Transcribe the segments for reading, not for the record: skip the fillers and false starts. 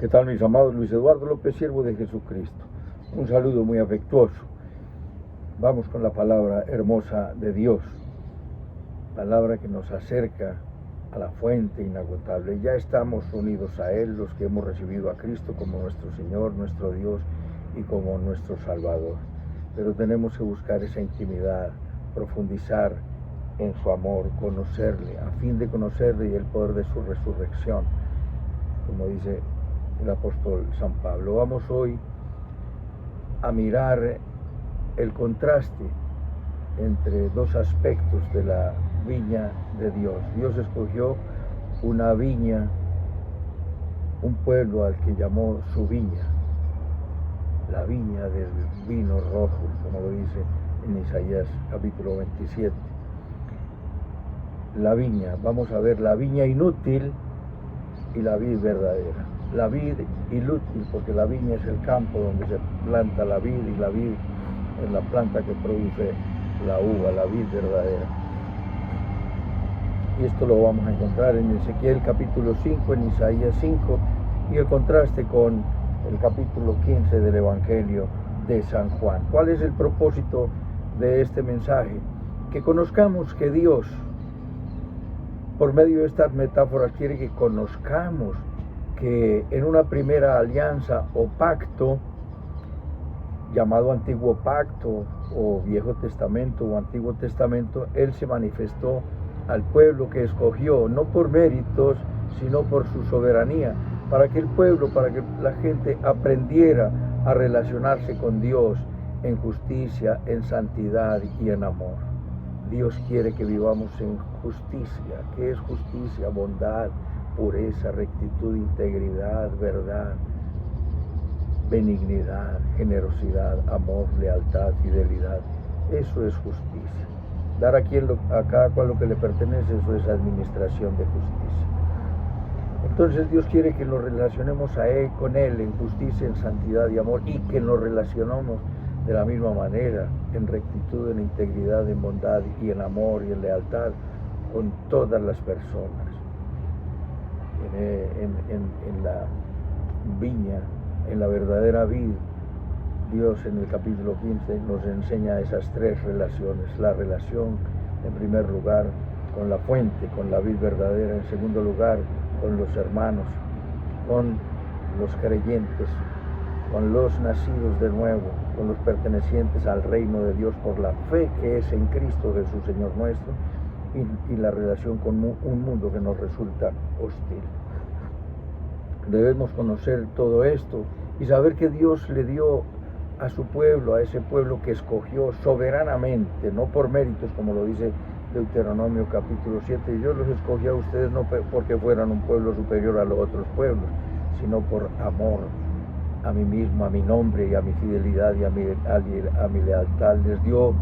¿Qué tal, mis amados? Luis Eduardo López, siervo de Jesucristo. Un saludo muy afectuoso. Vamos con la palabra hermosa de Dios, palabra que nos acerca a la fuente inagotable. Ya estamos unidos a Él, los que hemos recibido a Cristo como nuestro Señor, nuestro Dios y como nuestro Salvador. Pero tenemos que buscar esa intimidad, profundizar en su amor, conocerle, a fin de conocerle y el poder de su resurrección, como dice el apóstol San Pablo. Vamos hoy a mirar el contraste entre dos aspectos de la viña de Dios. Dios escogió una viña, un pueblo al que llamó su viña, la viña del vino rojo, como lo dice en Isaías capítulo 27. La viña, vamos a ver la viña inútil y la vid verdadera. La vid inútil, porque la viña es el campo donde se planta la vid, y la vid es la planta que produce la uva, la vid verdadera. Y esto lo vamos a encontrar en Ezequiel capítulo 5, en Isaías 5, y el contraste con el capítulo 15 del Evangelio de San Juan. ¿Cuál es el propósito de este mensaje? Que conozcamos que Dios, por medio de estas metáforas, quiere que conozcamos que en una primera alianza o pacto, llamado Antiguo Pacto o Viejo Testamento o Antiguo Testamento, Él se manifestó al pueblo que escogió, no por méritos, sino por su soberanía, para que el pueblo, para que la gente aprendiera a relacionarse con Dios en justicia, en santidad y en amor. Dios quiere que vivamos en justicia. ¿Qué es justicia? Bondad, pureza, rectitud, integridad, verdad, benignidad, generosidad, amor, lealtad, fidelidad. Eso es justicia. Dar a cada cual lo que le pertenece, eso es administración de justicia. Entonces Dios quiere que nos relacionemos con Él en justicia, en santidad y amor, y que nos relacionemos de la misma manera, en rectitud, en integridad, en bondad y en amor y en lealtad con todas las personas. En la viña, en la verdadera vid, Dios en el capítulo 15 nos enseña esas tres relaciones. La relación, en primer lugar, con la fuente, con la vid verdadera. En segundo lugar, con los hermanos, con los creyentes, con los nacidos de nuevo, con los pertenecientes al reino de Dios por la fe que es en Cristo Jesús, Señor nuestro, y la relación con un mundo que nos resulta hostil. Debemos conocer todo esto y saber que Dios le dio a su pueblo, a ese pueblo que escogió soberanamente, no por méritos, como lo dice Deuteronomio capítulo 7, Dios los escogió a ustedes no porque fueran un pueblo superior a los otros pueblos, sino por amor a mí mismo, a mi nombre y a mi fidelidad y a mi lealtad. Les dio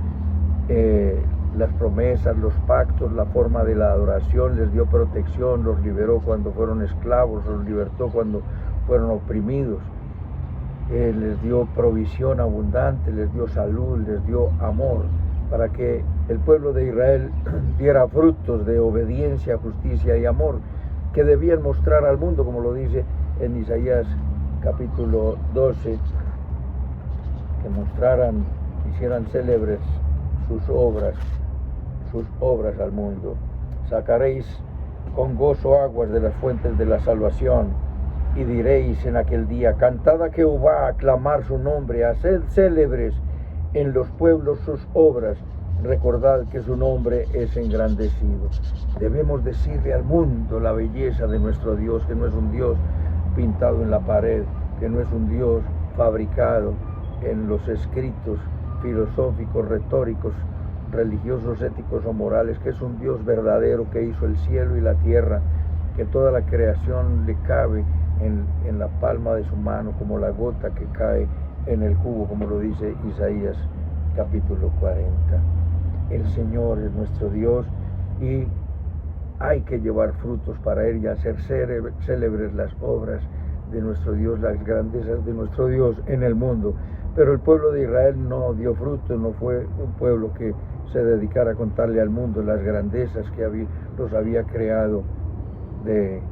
las promesas, los pactos, la forma de la adoración, les dio protección, los liberó cuando fueron esclavos, los libertó cuando fueron oprimidos, les dio provisión abundante, les dio salud, les dio amor, para que el pueblo de Israel diera frutos de obediencia, justicia y amor, que debían mostrar al mundo, como lo dice en Isaías capítulo 12, que mostraran, hicieran célebres sus obras al mundo. Sacaréis con gozo aguas de las fuentes de la salvación, y diréis en aquel día: cantad a Jehová, aclamar su nombre, haced célebres en los pueblos sus obras, recordad que su nombre es engrandecido. Debemos decirle al mundo la belleza de nuestro Dios, que no es un Dios pintado en la pared, que no es un Dios fabricado en los escritos filosóficos, retóricos, religiosos, éticos o morales, que es un Dios verdadero que hizo el cielo y la tierra, que toda la creación le cabe en la palma de su mano, como la gota que cae en el cubo, como lo dice Isaías capítulo 40. El Señor es nuestro Dios y hay que llevar frutos para Él y hacer célebres las obras de nuestro Dios, las grandezas de nuestro Dios en el mundo. Pero el pueblo de Israel no dio fruto, no fue un pueblo que se dedicara a contarle al mundo las grandezas que los había creado de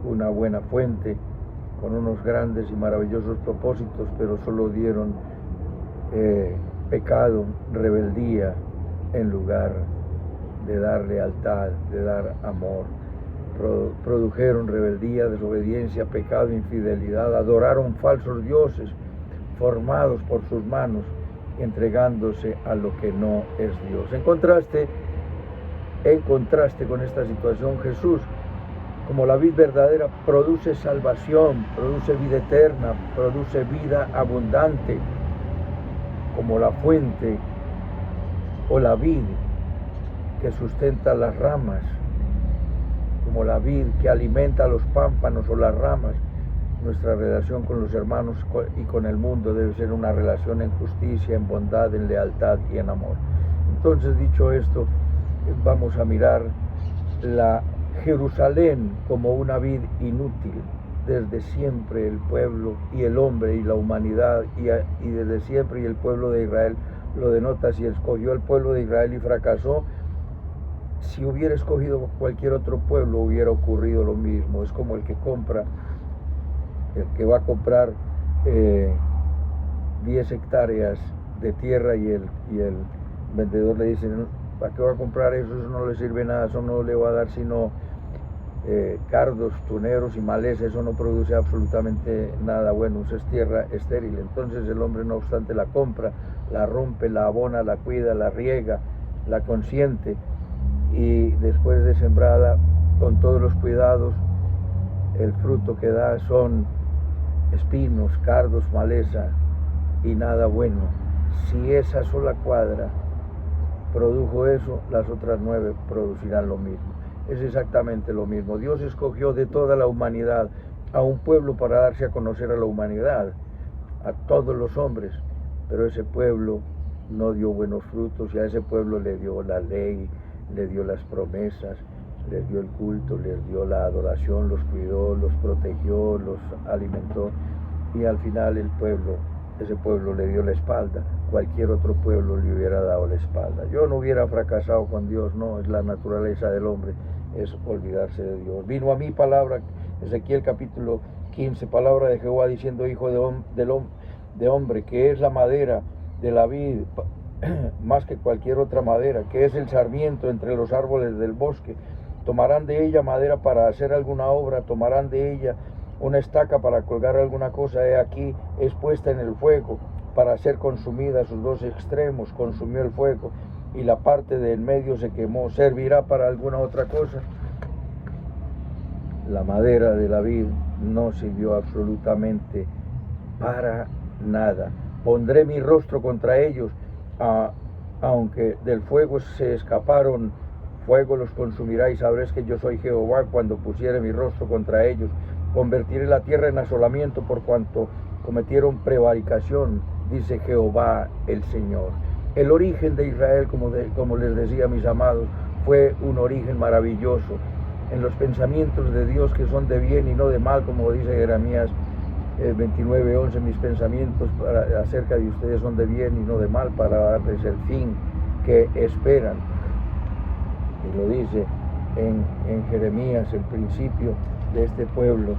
una buena fuente, con unos grandes y maravillosos propósitos, pero solo dieron pecado, rebeldía, en lugar de dar lealtad, de dar amor. Produjeron rebeldía, desobediencia, pecado, infidelidad, adoraron falsos dioses formados por sus manos, entregándose a lo que no es Dios. En contraste con esta situación, Jesús, como la vid verdadera, produce salvación, produce vida eterna, produce vida abundante, como la fuente o la vid que sustenta las ramas, como la vid que alimenta los pámpanos o las ramas. Nuestra relación con los hermanos y con el mundo debe ser una relación en justicia, en bondad, en lealtad y en amor. Entonces, dicho esto, vamos a mirar la Jerusalén como una vid inútil. Desde siempre el pueblo y el hombre y la humanidad y desde siempre y el pueblo de Israel lo denota. Si escogió el pueblo de Israel y fracasó, si hubiera escogido cualquier otro pueblo hubiera ocurrido lo mismo. Es como el que va a comprar 10 hectáreas de tierra y el vendedor le dice: ¿para qué va a comprar eso? Eso no le sirve nada, eso no le va a dar sino cardos, tuneros y maleza, eso no produce absolutamente nada bueno, eso es tierra estéril. Entonces el hombre, no obstante, la compra, la rompe, la abona, la cuida, la riega, la consiente, y después de sembrada con todos los cuidados, el fruto que da son espinos, cardos, maleza y nada bueno. Si esa sola cuadra produjo eso, las otras 9 producirán lo mismo. Es exactamente lo mismo. Dios escogió de toda la humanidad a un pueblo para darse a conocer a la humanidad, a todos los hombres, pero ese pueblo no dio buenos frutos, y a ese pueblo le dio la ley, le dio las promesas, les dio el culto, les dio la adoración, los cuidó, los protegió, los alimentó, y al final ese pueblo le dio la espalda. Cualquier otro pueblo le hubiera dado la espalda. Yo no hubiera fracasado con Dios, no, es la naturaleza del hombre, es olvidarse de Dios. Vino a mí palabra, Ezequiel capítulo 15, palabra de Jehová diciendo: hijo de hombre, que es la madera de la vid más que cualquier otra madera, que es el sarmiento entre los árboles del bosque. Tomarán de ella madera para hacer alguna obra, tomarán de ella una estaca para colgar alguna cosa. He aquí, es puesta en el fuego para ser consumida a sus 2 extremos. Consumió el fuego y la parte de en medio se quemó. ¿Servirá para alguna otra cosa? La madera de la vid no sirvió absolutamente para nada. Pondré mi rostro contra ellos, aunque del fuego se escaparon, fuego los consumirá, y sabréis que yo soy Jehová cuando pusiere mi rostro contra ellos. Convertiré la tierra en asolamiento por cuanto cometieron prevaricación, dice Jehová el Señor. El origen de Israel, como les decía, mis amados, fue un origen maravilloso en los pensamientos de Dios, que son de bien y no de mal, como dice Jeremías 29:11, mis pensamientos acerca de ustedes son de bien y no de mal, para darles el fin que esperan. Y lo dice en Jeremías, el principio de este pueblo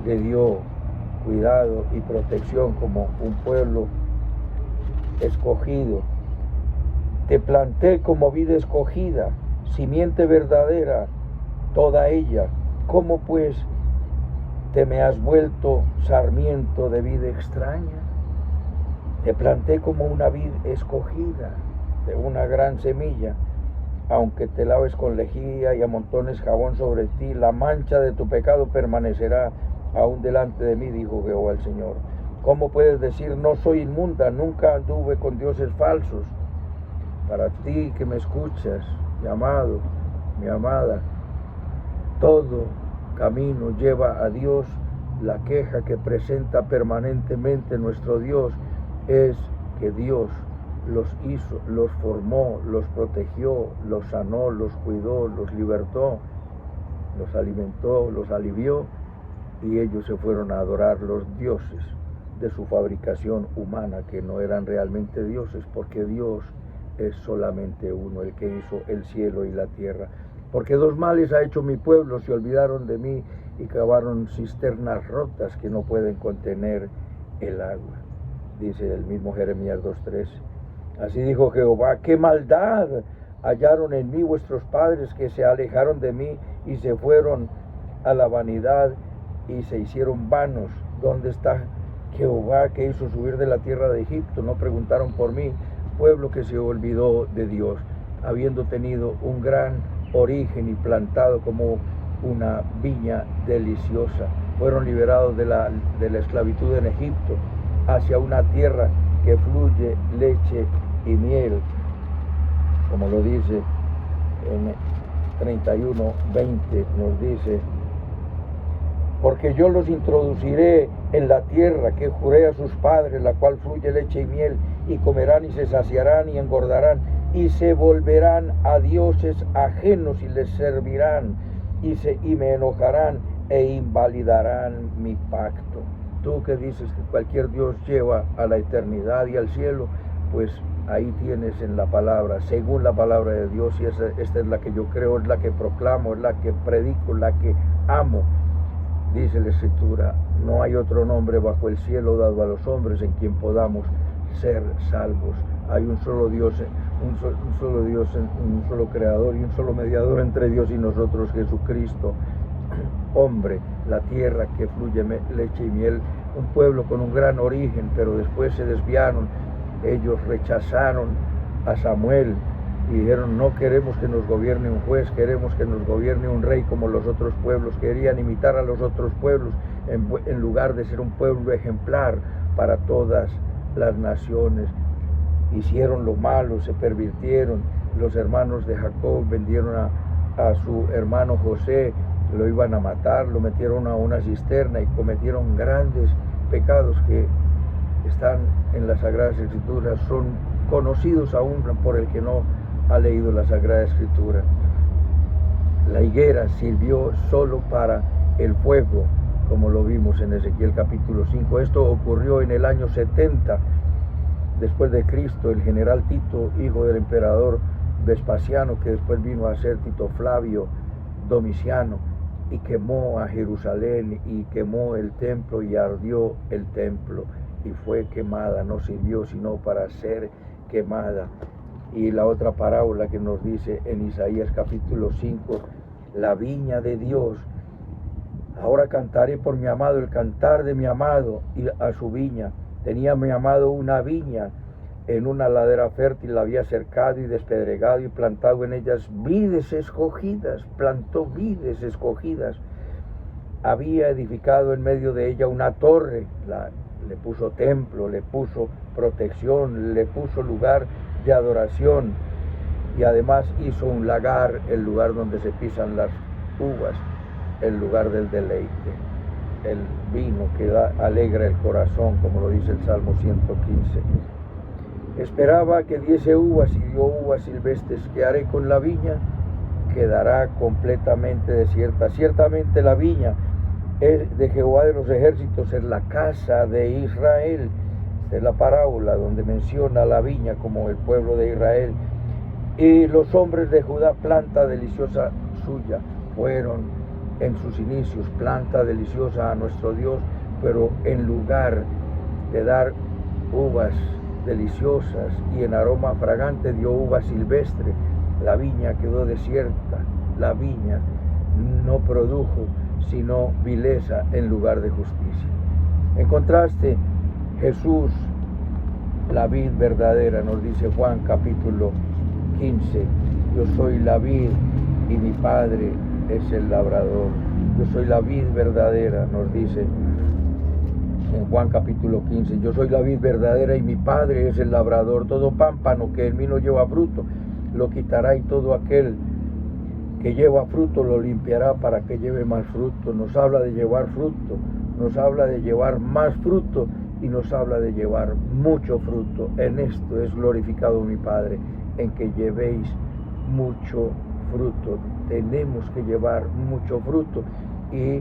le dio cuidado y protección como un pueblo escogido. Te planté como vid escogida, simiente verdadera, toda ella. ¿Cómo pues te me has vuelto sarmiento de vid extraña? Te planté como una vid escogida, de una gran semilla. Aunque te laves con lejía y amontones jabón sobre ti, la mancha de tu pecado permanecerá aún delante de mí, dijo Jehová el Señor. ¿Cómo puedes decir, no soy inmunda, nunca anduve con dioses falsos? Para ti que me escuchas, mi amado, mi amada, todo camino lleva a Dios. La queja que presenta permanentemente nuestro Dios es que Dios los hizo, los formó, los protegió, los sanó, los cuidó, los libertó, los alimentó, los alivió, y ellos se fueron a adorar los dioses de su fabricación humana, que no eran realmente dioses, porque Dios es solamente uno, el que hizo el cielo y la tierra. Porque 2 males ha hecho mi pueblo, se olvidaron de mí y cavaron cisternas rotas que no pueden contener el agua. Dice el mismo Jeremías 2:13. Así dijo Jehová: qué maldad hallaron en mí vuestros padres, que se alejaron de mí y se fueron a la vanidad y se hicieron vanos. ¿Dónde está Jehová que hizo subir de la tierra de Egipto? No preguntaron por mí, pueblo que se olvidó de Dios, habiendo tenido un gran origen y plantado como una viña deliciosa. Fueron liberados de la esclavitud en Egipto hacia una tierra que fluye leche y miel, como lo dice en 31:20, nos dice: porque yo los introduciré en la tierra que juré a sus padres, la cual fluye leche y miel, y comerán y se saciarán y engordarán, y se volverán a dioses ajenos y les servirán, y me enojarán e invalidarán mi pacto. Tú que dices que cualquier Dios lleva a la eternidad y al cielo, pues ahí tienes en la palabra, según la palabra de Dios, y esta es la que yo creo, es la que proclamo, es la que predico, la que amo. Dice la Escritura: no hay otro nombre bajo el cielo dado a los hombres en quien podamos ser salvos. Hay un solo Dios, un solo creador y un solo mediador entre Dios y nosotros, Jesucristo, hombre, la tierra que fluye leche y miel, un pueblo con un gran origen, pero después se desviaron. Ellos rechazaron a Samuel y dijeron: no queremos que nos gobierne un juez, queremos que nos gobierne un rey como los otros pueblos. Querían imitar a los otros pueblos en lugar de ser un pueblo ejemplar para todas las naciones. Hicieron lo malo, se pervirtieron. Los hermanos de Jacob vendieron a su hermano José, lo iban a matar, lo metieron a una cisterna y cometieron grandes pecados que están en las Sagradas Escrituras, son conocidos aún por el que no ha leído la Sagrada Escritura. La higuera sirvió solo para el fuego, como lo vimos en Ezequiel capítulo 5. Esto ocurrió en el año 70 después de Cristo. El general Tito, hijo del emperador Vespasiano, que después vino a ser Tito Flavio Domiciano, y quemó a Jerusalén y quemó el templo y ardió el templo y fue quemada, no sirvió sino para ser quemada. Y la otra parábola que nos dice en Isaías capítulo 5, la viña de Dios: ahora cantaré por mi amado el cantar de mi amado y a su viña. Tenía mi amado una viña en una ladera fértil, la había cercado y despedregado y plantado en ellas vides escogidas, plantó vides escogidas. Había edificado en medio de ella una torre, le puso templo, le puso protección, le puso lugar de adoración, y además hizo un lagar, el lugar donde se pisan las uvas, el lugar del deleite, el vino que alegra el corazón, como lo dice el Salmo 115. Esperaba que diese uvas y dio uvas silvestres. ¿Qué haré con la viña? Quedará completamente desierta. Ciertamente la viña es de Jehová de los ejércitos, es la casa de Israel. Esta es la parábola donde menciona la viña como el pueblo de Israel. Y los hombres de Judá, planta deliciosa suya, fueron en sus inicios planta deliciosa a nuestro Dios, pero en lugar de dar uvas deliciosas y en aroma fragante dio uva silvestre. La viña quedó desierta, la viña no produjo sino vileza en lugar de justicia. En contraste, Jesús, la vid verdadera, nos dice Juan capítulo 15, yo soy la vid y mi Padre es el labrador. Yo soy la vid verdadera, nos dice en Juan capítulo 15, yo soy la vid verdadera y mi Padre es el labrador. Todo pámpano que en mí no lleva fruto lo quitará, y todo aquel que lleva fruto lo limpiará para que lleve más fruto. Nos habla de llevar fruto, nos habla de llevar más fruto y nos habla de llevar mucho fruto. En esto es glorificado mi Padre, en que llevéis mucho fruto. Tenemos que llevar mucho fruto y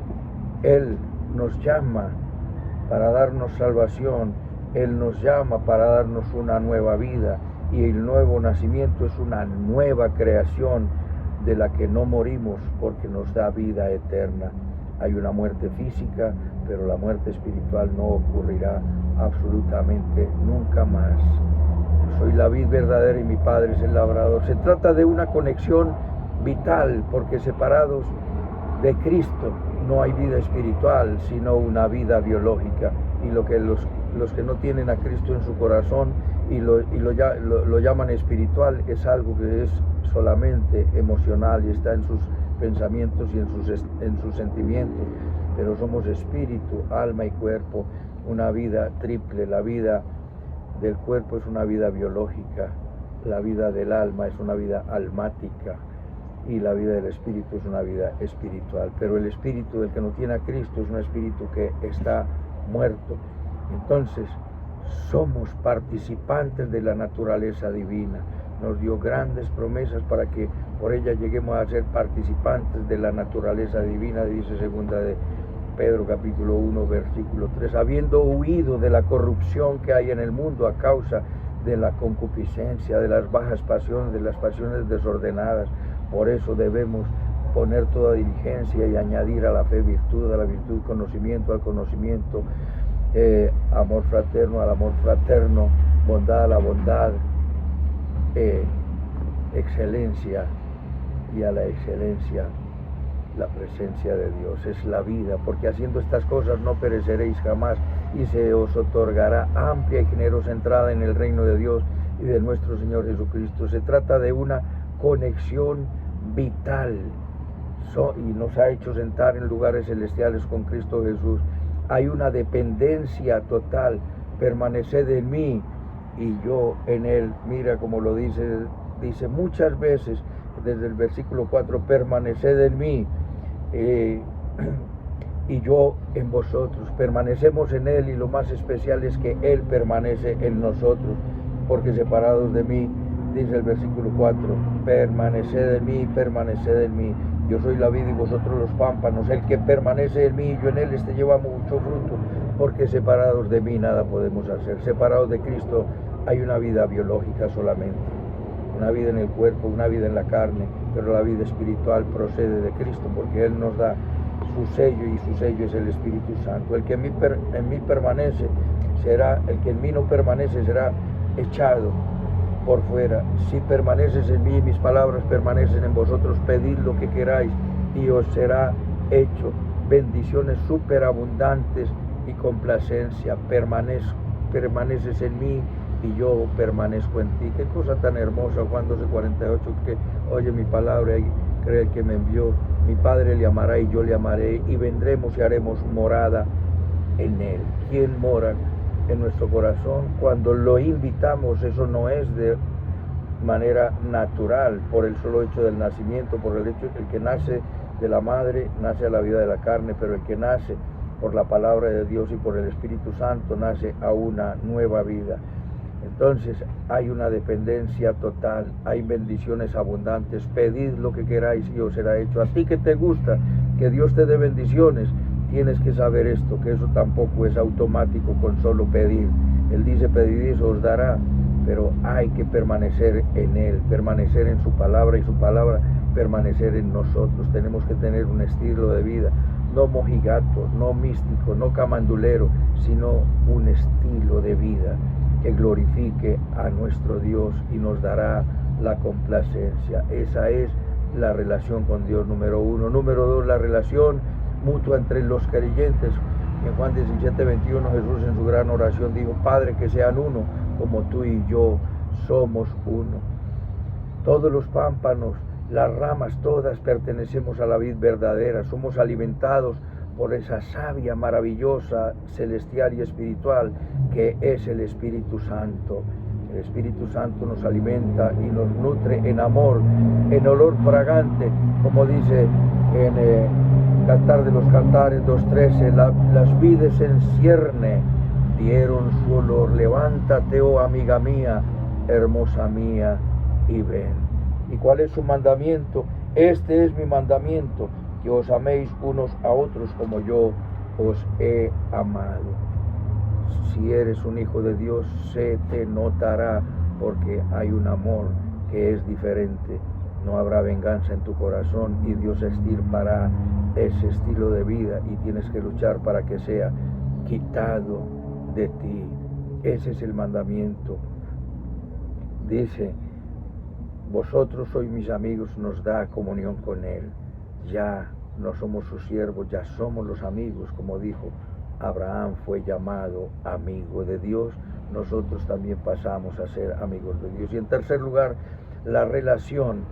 Él nos llama para darnos salvación, Él nos llama para darnos una nueva vida, y el nuevo nacimiento es una nueva creación de la que no morimos porque nos da vida eterna. Hay una muerte física, pero la muerte espiritual no ocurrirá absolutamente nunca más. Soy la vid verdadera y mi Padre es el labrador. Se trata de una conexión vital, porque separados de Cristo no hay vida espiritual, sino una vida biológica. Y lo que los que no tienen a Cristo en su corazón y lo llaman espiritual, es algo que es solamente emocional y está en sus pensamientos y en sus sentimientos. Pero somos espíritu, alma y cuerpo, una vida triple. La vida del cuerpo es una vida biológica, la vida del alma es una vida almática y la vida del espíritu es una vida espiritual. Pero el espíritu del que no tiene a Cristo es un espíritu que está muerto. Entonces somos participantes de la naturaleza divina. Nos dio grandes promesas para que por ella lleguemos a ser participantes de la naturaleza divina, dice segunda de Pedro capítulo 1 versículo 3, habiendo huido de la corrupción que hay en el mundo a causa de la concupiscencia, de las bajas pasiones, de las pasiones desordenadas. Por eso debemos poner toda diligencia y añadir a la fe virtud, a la virtud conocimiento, al conocimiento amor fraterno, al amor fraterno bondad, a la bondad excelencia, y a la excelencia la presencia de Dios. Es la vida, porque haciendo estas cosas no pereceréis jamás, y se os otorgará amplia y generosa entrada en el reino de Dios y de nuestro Señor Jesucristo. Se trata de una conexión vital, y nos ha hecho sentar en lugares celestiales con Cristo Jesús. Hay una dependencia total. Permaneced en mí y yo en él. Mira como lo dice muchas veces desde el versículo 4, permaneced en mí y yo en vosotros. Permanecemos en él, y lo más especial es que él permanece en nosotros, porque separados de mí, dice el versículo 4, permaneced en mí, permaneced en mí. Yo soy la vid y vosotros los pámpanos. El que permanece en mí y yo en él, este lleva mucho fruto, porque separados de mí nada podemos hacer. Separados de Cristo hay una vida biológica solamente, una vida en el cuerpo, una vida en la carne, pero la vida espiritual procede de Cristo, porque él nos da su sello, y su sello es el Espíritu Santo. El que en mí permanece será, el que en mí no permanece será echado por fuera. Si permaneces en mí y mis palabras permanecen en vosotros, pedid lo que queráis y os será hecho. Bendiciones superabundantes y complacencia. Permaneces en mí y yo permanezco en ti. Qué cosa tan hermosa. Juan 12:48, que oye mi palabra y cree el que me envió. Mi Padre le amará y yo le amaré, y vendremos y haremos morada en él. ¿Quién mora en nuestro corazón? Cuando lo invitamos, eso no es de manera natural, por el solo hecho del nacimiento, por el hecho de que el que nace de la madre nace a la vida de la carne, pero el que nace por la palabra de Dios y por el Espíritu Santo nace a una nueva vida. Entonces hay una dependencia total, hay bendiciones abundantes. Pedid lo que queráis y os será hecho. A ti que te gusta que Dios te dé bendiciones, tienes que saber esto, que eso tampoco es automático con solo pedir. Él dice, pedid y eso os dará, pero hay que permanecer en él, permanecer en su palabra, y su palabra permanecer en nosotros. Tenemos que tener un estilo de vida, no mojigato, no místico, no camandulero, sino un estilo de vida que glorifique a nuestro Dios y nos dará la complacencia. Esa es la relación con Dios, número uno. Número dos, la relación mutua entre los creyentes. En Juan 17:21, Jesús en su gran oración dijo, Padre, que sean uno, como tú y yo somos uno. Todos los pámpanos, las ramas, todas pertenecemos a la vid verdadera. Somos alimentados por esa savia maravillosa, celestial y espiritual, que es el Espíritu Santo. El Espíritu Santo nos alimenta y nos nutre en amor, en olor fragante, como dice en Cantar de los Cantares 2:13, las vides en cierne dieron su olor. Levántate, oh amiga mía, hermosa mía, y ven. ¿Y cuál es su mandamiento? Este es mi mandamiento, que os améis unos a otros como yo os he amado. Si eres un hijo de Dios, se te notará, porque hay un amor que es diferente no habrá venganza en tu corazón y Dios extirpará ese estilo de vida y tienes que luchar para que sea quitado de ti. Ese es el mandamiento. Dice, vosotros sois mis amigos, nos da comunión con Él. Ya no somos sus siervos, ya somos los amigos, como dijo, Abraham fue llamado amigo de Dios, nosotros también pasamos a ser amigos de Dios. Y en tercer lugar, la relación,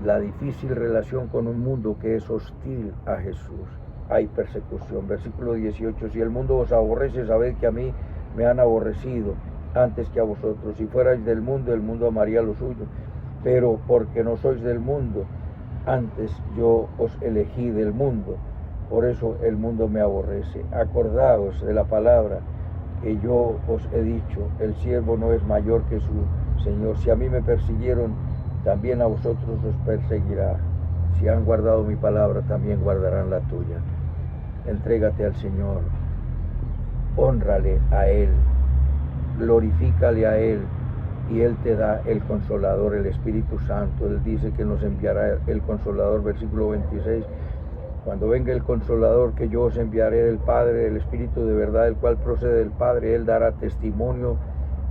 la difícil relación con un mundo que es hostil a Jesús. Hay persecución. Versículo 18, si el mundo os aborrece, sabed que a mí me han aborrecido antes que a vosotros. Si fuerais del mundo, el mundo amaría lo suyo. Pero porque no sois del mundo, antes yo os elegí del mundo. Por eso el mundo me aborrece. Acordaos de la palabra que yo os he dicho, el siervo no es mayor que su Señor. Si a mí me persiguieron, también a vosotros os perseguirá. Si han guardado mi palabra, también guardarán la tuya. Entrégate al Señor, hónrale a Él, glorifícale a Él, y Él te da el Consolador, el Espíritu Santo. Él dice que nos enviará el Consolador, versículo 26, cuando venga el Consolador que yo os enviaré del Padre, el Espíritu de verdad, el cual procede del Padre, Él dará testimonio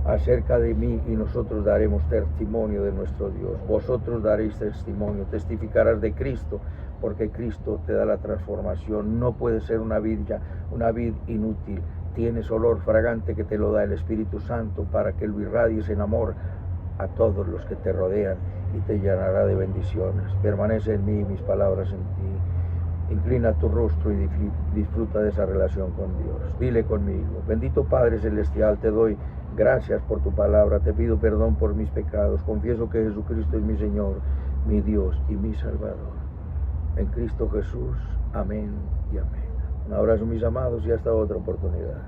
acerca de mí y nosotros daremos testimonio de nuestro Dios. Vosotros daréis testimonio, testificarás de Cristo, porque Cristo te da la transformación. No puede ser una vid inútil. Tienes olor fragante que te lo da el Espíritu Santo para que lo irradies en amor a todos los que te rodean y te llenará de bendiciones. Permanece en mí, mis palabras en ti. Inclina tu rostro y disfruta de esa relación con Dios. Dile conmigo, bendito Padre Celestial, te doy gracias por tu palabra, te pido perdón por mis pecados, confieso que Jesucristo es mi Señor, mi Dios y mi Salvador. En Cristo Jesús, amén y amén. Un abrazo, mis amados, y hasta otra oportunidad.